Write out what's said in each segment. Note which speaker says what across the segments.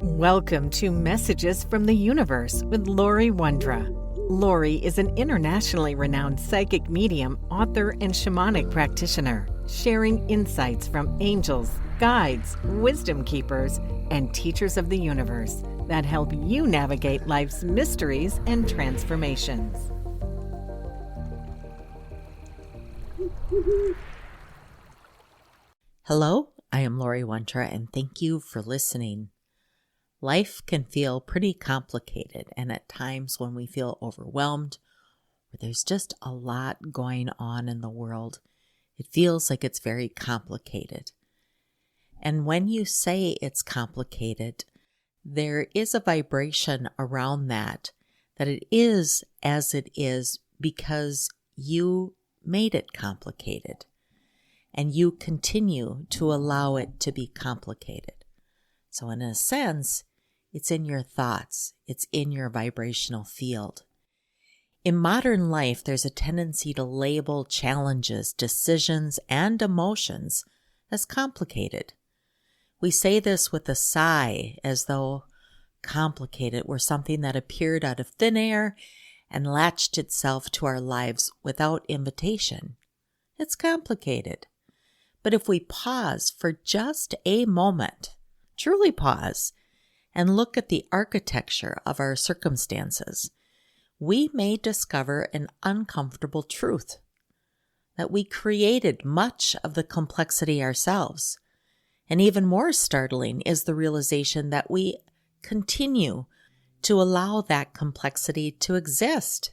Speaker 1: Welcome to Messages from the Universe with Laurie Wondra. Laurie is an internationally renowned psychic medium, author, and shamanic practitioner, sharing insights from angels, guides, wisdom keepers, and teachers of the universe that help you navigate life's mysteries and transformations.
Speaker 2: Hello, I am Laurie Wondra, and thank you for listening. Life can feel pretty complicated, and at times when we feel overwhelmed, or there's just a lot going on in the world, it feels like it's very complicated. And when you say it's complicated, there is a vibration around that it is as it is because you made it complicated, and you continue to allow it to be complicated. So in a sense, it's in your thoughts. It's in your vibrational field. In modern life, there's a tendency to label challenges, decisions, and emotions as complicated. We say this with a sigh, as though complicated were something that appeared out of thin air and latched itself to our lives without invitation. It's complicated. But if we pause for just a moment, truly pause, and look at the architecture of our circumstances, we may discover an uncomfortable truth, that we created much of the complexity ourselves. And even more startling is the realization that we continue to allow that complexity to exist.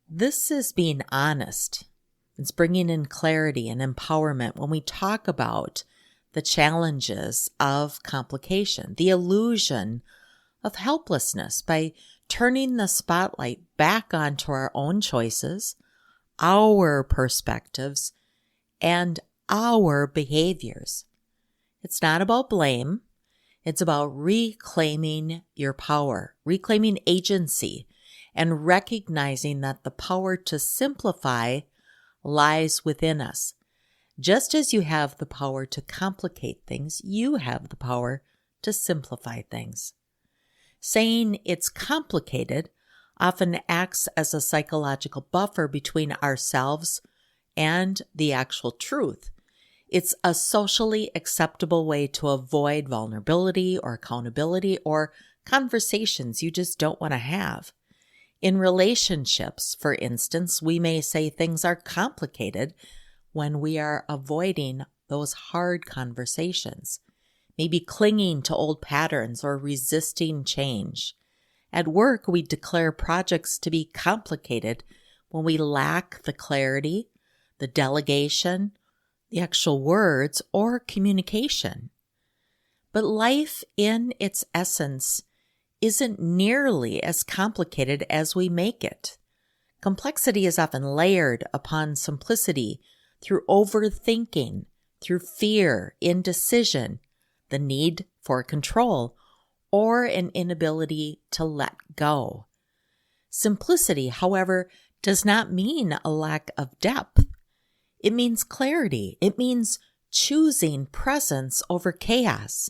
Speaker 2: This is being honest. It's bringing in clarity and empowerment when we talk about the challenges of complication, the illusion of helplessness, by turning the spotlight back onto our own choices, our perspectives, and our behaviors. It's not about blame. It's about reclaiming your power, reclaiming agency, and recognizing that the power to simplify lies within us. Just as you have the power to complicate things, you have the power to simplify things. Saying it's complicated often acts as a psychological buffer between ourselves and the actual truth. It's a socially acceptable way to avoid vulnerability or accountability or conversations you just don't want to have. In relationships, for instance, we may say things are complicated when we are avoiding those hard conversations, maybe clinging to old patterns or resisting change. At work, we declare projects to be complicated when we lack the clarity, the delegation, the actual words, or communication. But life in its essence isn't nearly as complicated as we make it. Complexity is often layered upon simplicity through overthinking, through fear, indecision, the need for control, or an inability to let go. Simplicity, however, does not mean a lack of depth. It means clarity. It means choosing presence over chaos,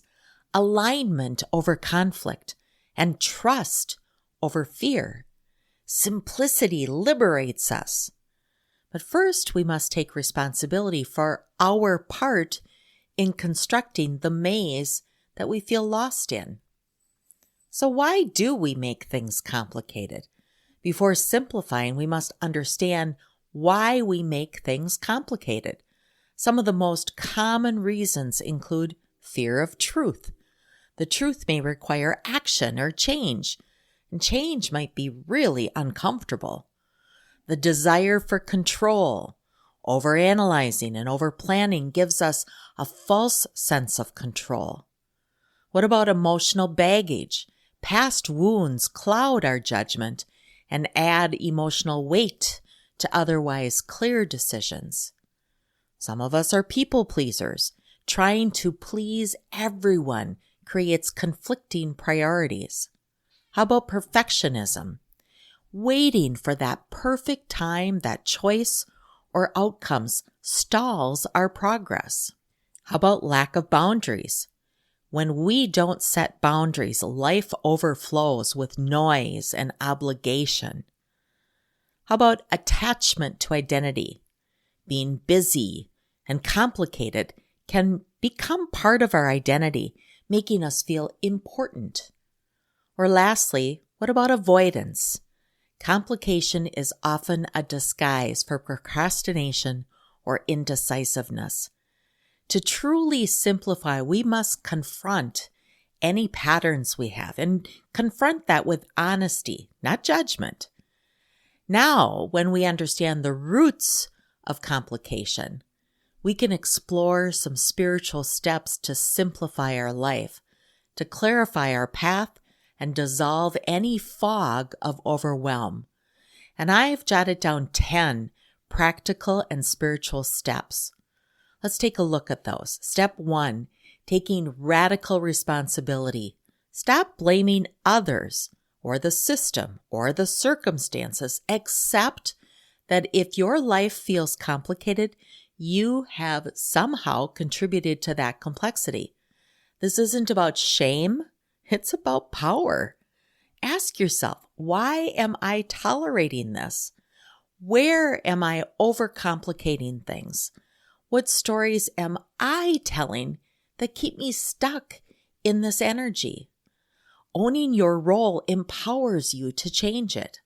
Speaker 2: alignment over conflict, and trust over fear. Simplicity liberates us. But first, we must take responsibility for our part in constructing the maze that we feel lost in. So why do we make things complicated? Before simplifying, we must understand why we make things complicated. Some of the most common reasons include fear of truth. The truth may require action or change, and change might be really uncomfortable. The desire for control, overanalyzing and overplanning gives us a false sense of control. What about emotional baggage? Past wounds cloud our judgment and add emotional weight to otherwise clear decisions. Some of us are people pleasers. Trying to please everyone creates conflicting priorities. How about perfectionism? Waiting for that perfect time, that choice, or outcomes stalls our progress. How about lack of boundaries? When we don't set boundaries, life overflows with noise and obligation. How about attachment to identity? Being busy and complicated can become part of our identity, making us feel important. Or lastly, what about avoidance? Complication is often a disguise for procrastination or indecisiveness. To truly simplify, we must confront any patterns we have and confront that with honesty, not judgment. Now, when we understand the roots of complication, we can explore some spiritual steps to simplify our life, to clarify our path, and dissolve any fog of overwhelm. And I've jotted down 10 practical and spiritual steps. Let's take a look at those. Step 1, taking radical responsibility. Stop blaming others or the system or the circumstances. Accept that if your life feels complicated, you have somehow contributed to that complexity. This isn't about shame. It's about power. Ask yourself, why am I tolerating this? Where am I overcomplicating things? What stories am I telling that keep me stuck in this energy? Owning your role empowers you to change it.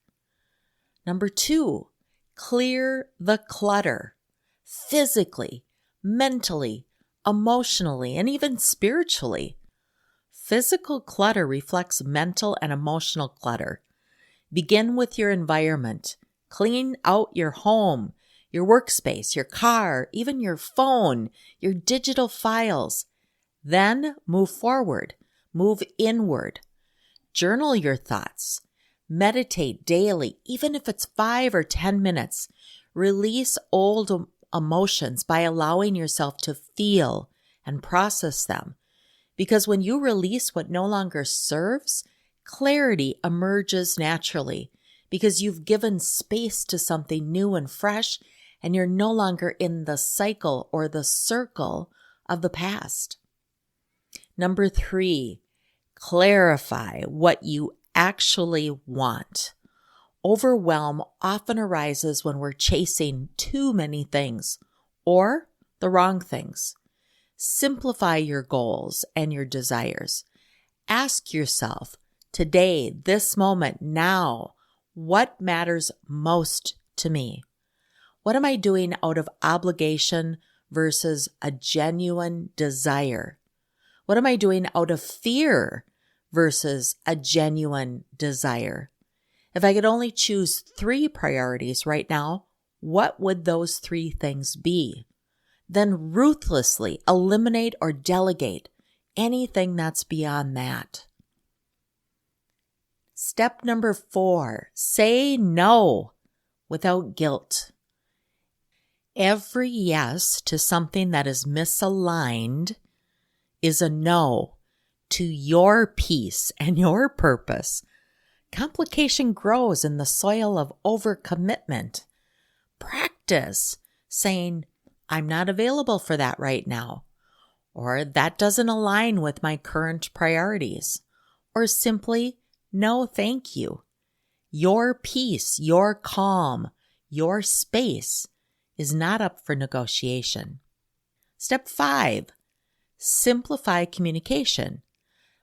Speaker 2: Number 2, clear the clutter. Physically, mentally, emotionally, and even spiritually. Physical clutter reflects mental and emotional clutter. Begin with your environment. Clean out your home, your workspace, your car, even your phone, your digital files. Then move forward, move inward. Journal your thoughts. Meditate daily, even if it's 5 or 10 minutes. Release old emotions by allowing yourself to feel and process them. Because when you release what no longer serves, clarity emerges naturally because you've given space to something new and fresh, and you're no longer in the cycle or the circle of the past. Number 3, clarify what you actually want. Overwhelm often arises when we're chasing too many things or the wrong things. Simplify your goals and your desires. Ask yourself, today, this moment, now, what matters most to me? What am I doing out of obligation versus a genuine desire? What am I doing out of fear versus a genuine desire? If I could only choose 3 priorities right now, what would those 3 things be? Then ruthlessly eliminate or delegate anything that's beyond that. Step number 4, say no without guilt. Every yes to something that is misaligned is a no to your peace and your purpose. Complication grows in the soil of overcommitment. Practice saying, I'm not available for that right now, or that doesn't align with my current priorities, or simply, no, thank you. Your peace, your calm, your space is not up for negotiation. Step 5, simplify communication.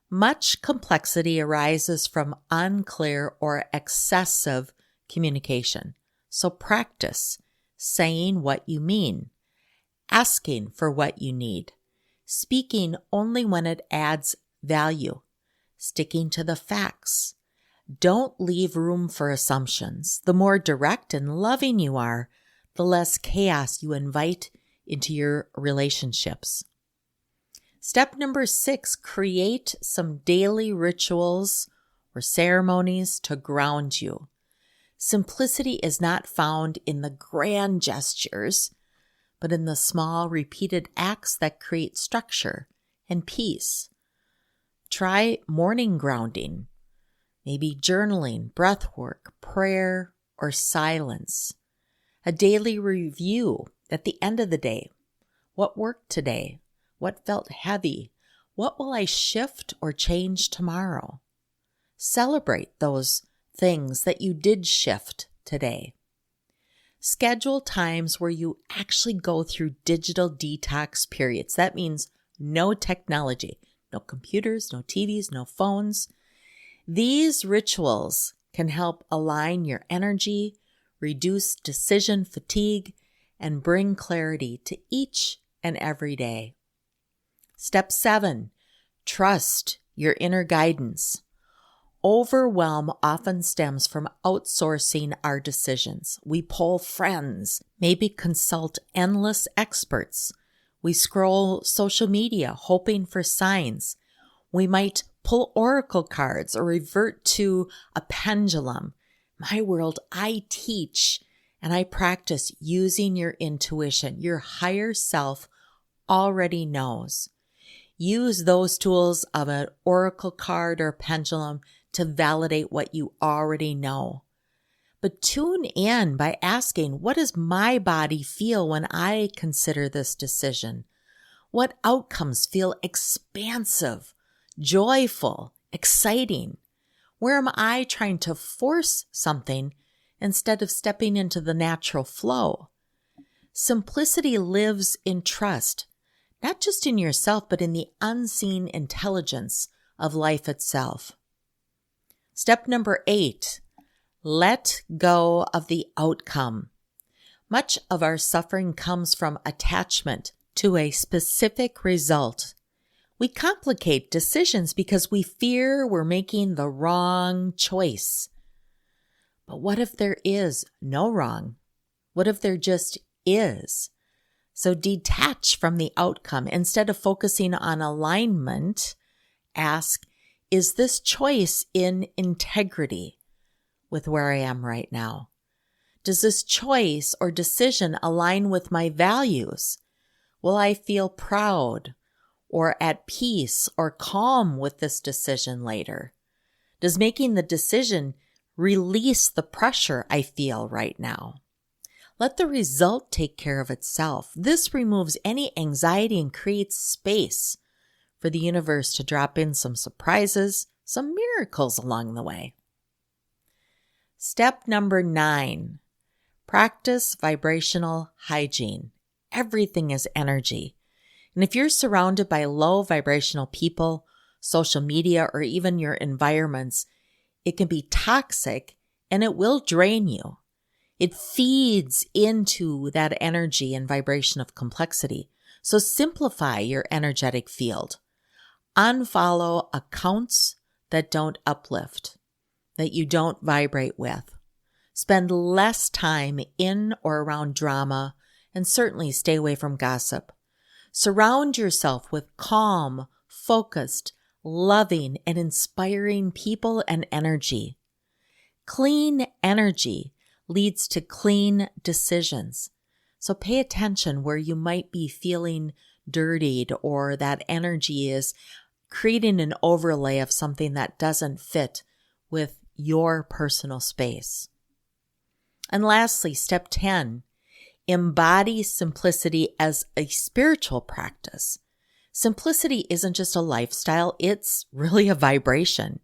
Speaker 2: Much complexity arises from unclear or excessive communication. So practice saying what you mean, asking for what you need, speaking only when it adds value, sticking to the facts. Don't leave room for assumptions. The more direct and loving you are, the less chaos you invite into your relationships. Step number 6, create some daily rituals or ceremonies to ground you. Simplicity is not found in the grand gestures, but in the small repeated acts that create structure and peace. Try morning grounding, maybe journaling, breath work, prayer, or silence. A daily review at the end of the day. What worked today? What felt heavy? What will I shift or change tomorrow? Celebrate those things that you did shift today. Schedule times where you actually go through digital detox periods. That means no technology, no computers, no TVs, no phones. These rituals can help align your energy, reduce decision fatigue, and bring clarity to each and every day. Step 7, trust your inner guidance. Overwhelm often stems from outsourcing our decisions. We poll friends, maybe consult endless experts. We scroll social media hoping for signs. We might pull oracle cards or revert to a pendulum. My world, I teach and I practice using your intuition. Your higher self already knows. Use those tools of an oracle card or pendulum to validate what you already know. But tune in by asking, what does my body feel when I consider this decision? What outcomes feel expansive, joyful, exciting? Where am I trying to force something instead of stepping into the natural flow? Simplicity lives in trust, not just in yourself, but in the unseen intelligence of life itself. Step number 8, let go of the outcome. Much of our suffering comes from attachment to a specific result. We complicate decisions because we fear we're making the wrong choice. But what if there is no wrong? What if there just is? So detach from the outcome. Instead of focusing on alignment, ask, is this choice in integrity with where I am right now? Does this choice or decision align with my values? Will I feel proud or at peace or calm with this decision later? Does making the decision release the pressure I feel right now? Let the result take care of itself. This removes any anxiety and creates space for the universe to drop in some surprises, some miracles along the way. Step number 9, practice vibrational hygiene. Everything is energy. And if you're surrounded by low vibrational people, social media, or even your environments, it can be toxic and it will drain you. It feeds into that energy and vibration of complexity. So simplify your energetic field. Unfollow accounts that don't uplift, that you don't vibrate with. Spend less time in or around drama, and certainly stay away from gossip. Surround yourself with calm, focused, loving, and inspiring people and energy. Clean energy leads to clean decisions. So pay attention where you might be feeling dirtied or that energy is creating an overlay of something that doesn't fit with your personal space. And lastly, step 10, embody simplicity as a spiritual practice. Simplicity isn't just a lifestyle, it's really a vibration.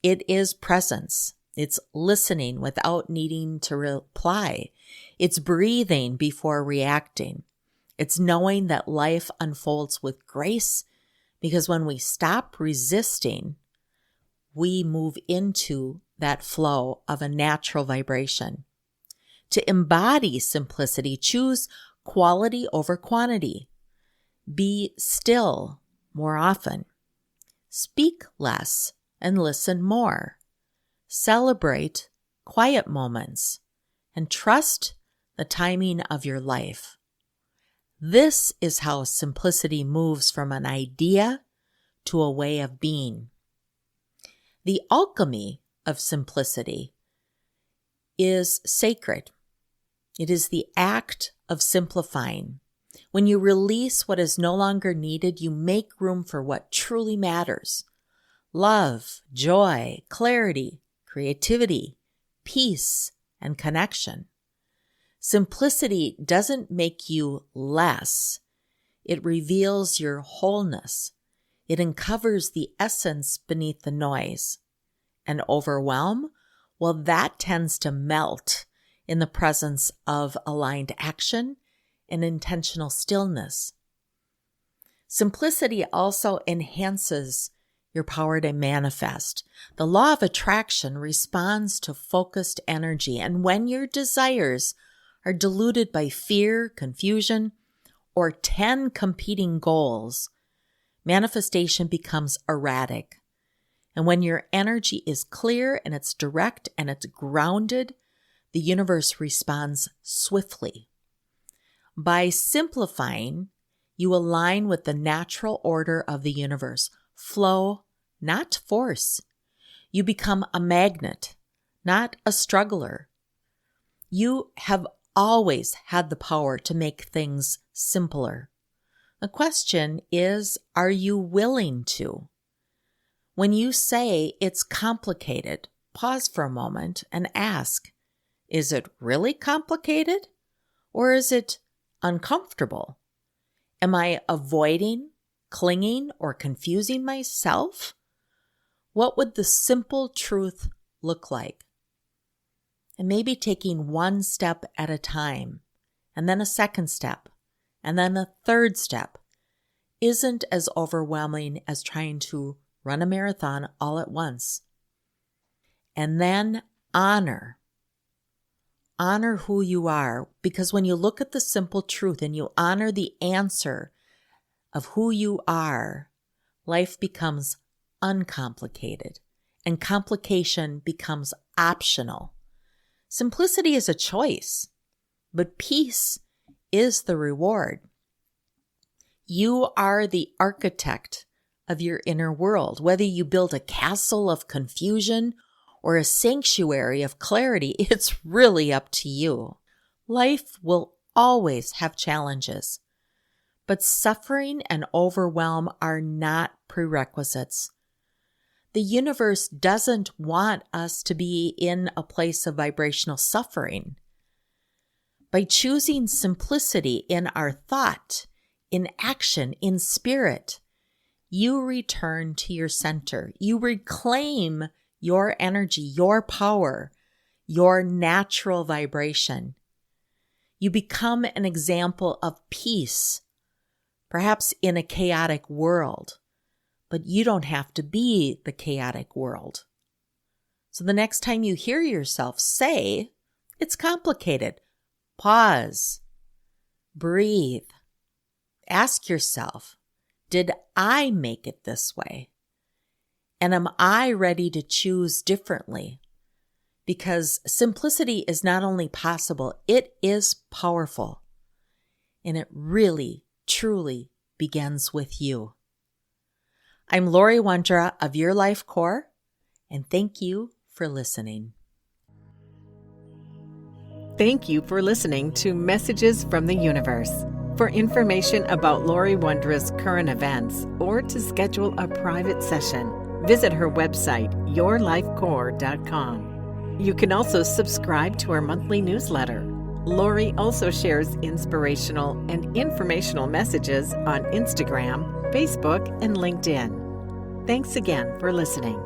Speaker 2: It is presence. It's listening without needing to reply. It's breathing before reacting. It's knowing that life unfolds with grace, because when we stop resisting, we move into that flow of a natural vibration. To embody simplicity, choose quality over quantity. Be still more often. Speak less and listen more. Celebrate quiet moments and trust the timing of your life. This is how simplicity moves from an idea to a way of being. The alchemy of simplicity is sacred. It is the act of simplifying. When you release what is no longer needed, you make room for what truly matters. Love, joy, clarity, creativity, peace, and connection. Simplicity doesn't make you less. It reveals your wholeness. It uncovers the essence beneath the noise. And overwhelm, well, that tends to melt in the presence of aligned action and intentional stillness. Simplicity also enhances your power to manifest. The law of attraction responds to focused energy, and when your desires are diluted by fear, confusion, or 10 competing goals, manifestation becomes erratic. And when your energy is clear and it's direct and it's grounded, the universe responds swiftly. By simplifying, you align with the natural order of the universe. Flow, not force. You become a magnet, not a struggler. You have always had the power to make things simpler. The question is, are you willing to? When you say it's complicated, pause for a moment and ask, is it really complicated? Or is it uncomfortable? Am I avoiding, clinging, or confusing myself? What would the simple truth look like? And maybe taking one step at a time, and then a second step, and then a third step, isn't as overwhelming as trying to run a marathon all at once. And then honor who you are, because when you look at the simple truth and you honor the answer of who you are, life becomes uncomplicated and complication becomes optional. Simplicity is a choice, but peace is the reward. You are the architect of your inner world. Whether you build a castle of confusion or a sanctuary of clarity, it's really up to you. Life will always have challenges, but suffering and overwhelm are not prerequisites. The universe doesn't want us to be in a place of vibrational suffering. By choosing simplicity in our thought, in action, in spirit, you return to your center. You reclaim your energy, your power, your natural vibration. You become an example of peace, perhaps in a chaotic world, but you don't have to be the chaotic world. So the next time you hear yourself say, it's complicated, pause, breathe, ask yourself, did I make it this way? And am I ready to choose differently? Because simplicity is not only possible, it is powerful. And it really, truly begins with you. I'm Laurie Wondra of Your Life Core, and thank you for listening.
Speaker 1: Thank you for listening to Messages from the Universe. For information about Laurie Wondra's current events or to schedule a private session, visit her website, yourlifecore.com. You can also subscribe to her monthly newsletter. Laurie also shares inspirational and informational messages on Instagram, Facebook, and LinkedIn. Thanks again for listening.